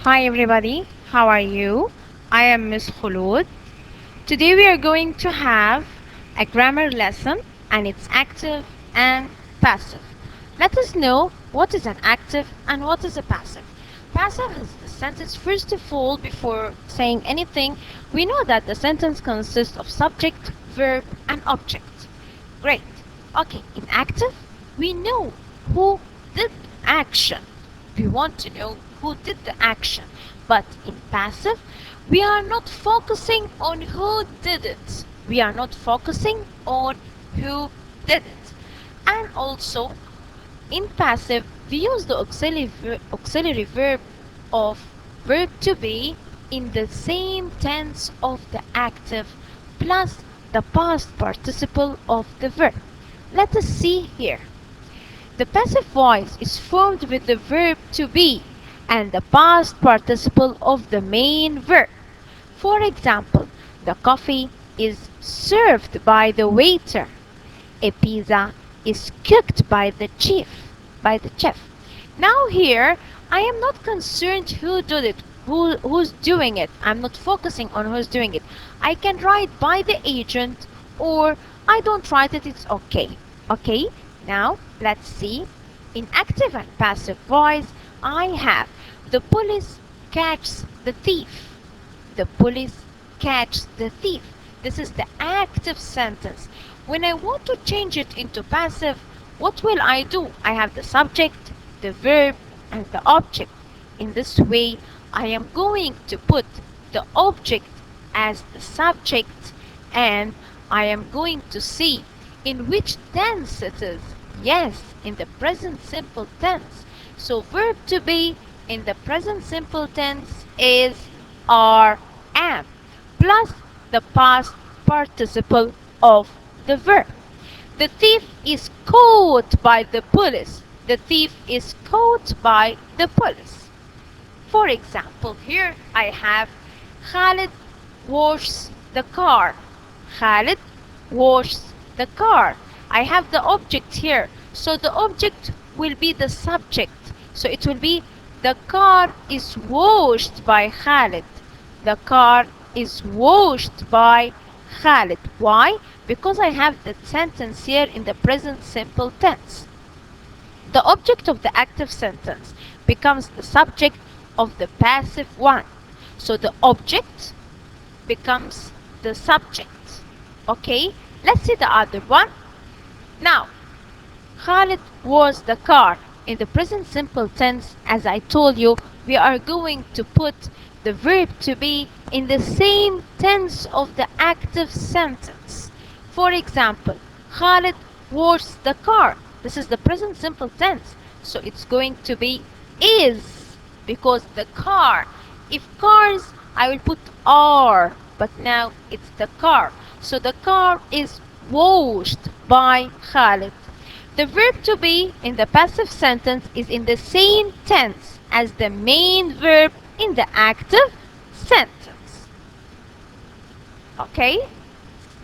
Hi everybody, how are you? I am Miss Khulud. Today we are going to have a grammar lesson and it's active and passive. Let us know what is an active and what is a passive. Passive is the sentence first of all before saying anything. We know that the sentence consists of subject, verb and object. Great. Okay, in active we know who did action. We want to know who did the action. But in passive, we are not focusing on who did it. We are not focusing on who did it. And also, in passive, we use the auxiliary verb of verb to be in the same tense of the active plus the past participle of the verb. Let us see here. The passive voice is formed with the verb to be and the past participle of the main verb. For example, the coffee is served by the waiter. A pizza is cooked by the chef. Now here, I am not concerned who did it, who's doing it. I'm not focusing on who's doing it. I can write by the agent or I don't write it, it's okay. Okay, now let's see. In active and passive voice, I have the police catches the thief. The police catches the thief. This is the active sentence. When I want to change it into passive, what will I do? I have the subject, the verb, and the object. In this way, I am going to put the object as the subject and I am going to see in which tense it is. Yes, in the present simple tense. So verb to be in the present simple tense is are, am, plus the past participle of the verb. The thief is caught by the police. The thief is caught by the police. For example, here I have Khalid washes the car. Khalid washes the car. I have the object here. So the object will be the subject. So it will be the car is washed by Khalid. The car is washed by Khalid. Why? Because I have the sentence here in the present simple tense. The object of the active sentence becomes the subject of the passive one. So the object becomes the subject. Okay, let's see the other one. Now, Khalid was the car. In the present simple tense, as I told you, we are going to put the verb to be in the same tense of the active sentence. For example, Khalid washes the car. This is the present simple tense. So it's going to be is because the car. If cars, I will put are, but now it's the car. So the car is washed by Khalid. The verb to be in the passive sentence is in the same tense as the main verb in the active sentence. Okay?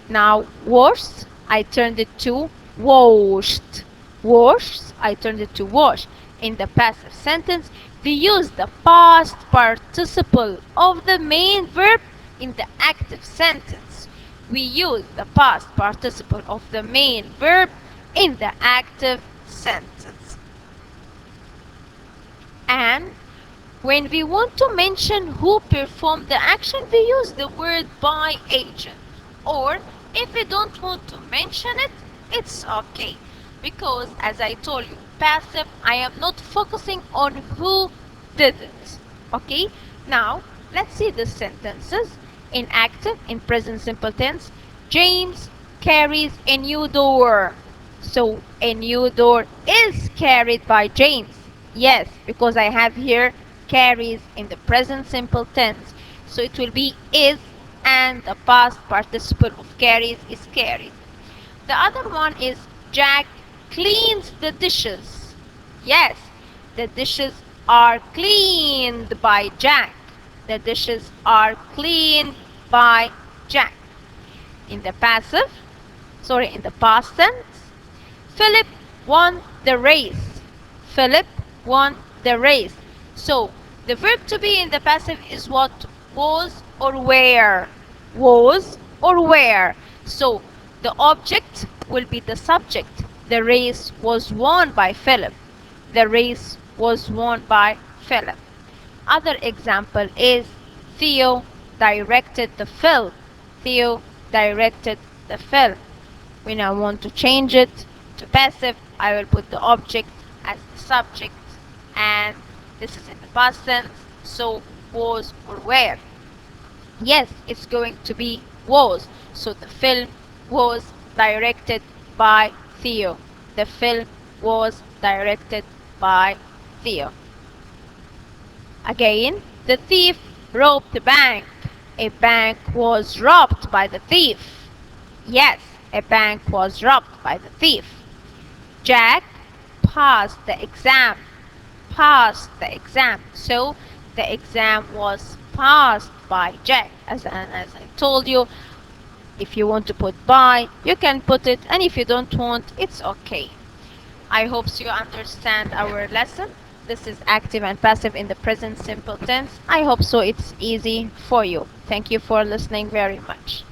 Now, washed, I turned it to washed. Washed, I turned it to wash. In the passive sentence, we use the past participle of the main verb in the active sentence. We use the past participle of the main verb in the active sentence. And when we want to mention who performed the action, we use the word by agent. Or if we don't want to mention it, it's okay. Because as I told you, passive, I am not focusing on who did it. Okay? Now, let's see the sentences. In active, in present simple tense, James carries a new door. So a new door is carried by James. Yes, because I have here carries in the present simple tense. So it will be is and the past participle of carries is carried. The other one is Jack cleans the dishes. Yes, the dishes are cleaned by Jack. The dishes are cleaned by Jack. In the in the past tense, Philip won the race. Philip won the race. So The verb to be in the passive is what? Was or were. Was or were. So the object will be the subject. The race was won by Philip. The race was won by Philip. Other example is Theo directed the film. Theo directed the film. When I want to change it to passive, I will put the object as the subject, and this is in the past tense, so was or were. Yes, it's going to be was. So the film was directed by Theo. The film was directed by Theo. Again, the thief robbed the bank. A bank was robbed by the thief. Yes, a bank was robbed by the thief. Jack passed the exam. Passed the exam. So the exam was passed by Jack. As I told you, if you want to put by, you can put it, and if you don't want, it's okay. I hope you understand our lesson. This is active and passive in the present simple tense. I hope so it's easy for you. Thank you for listening very much.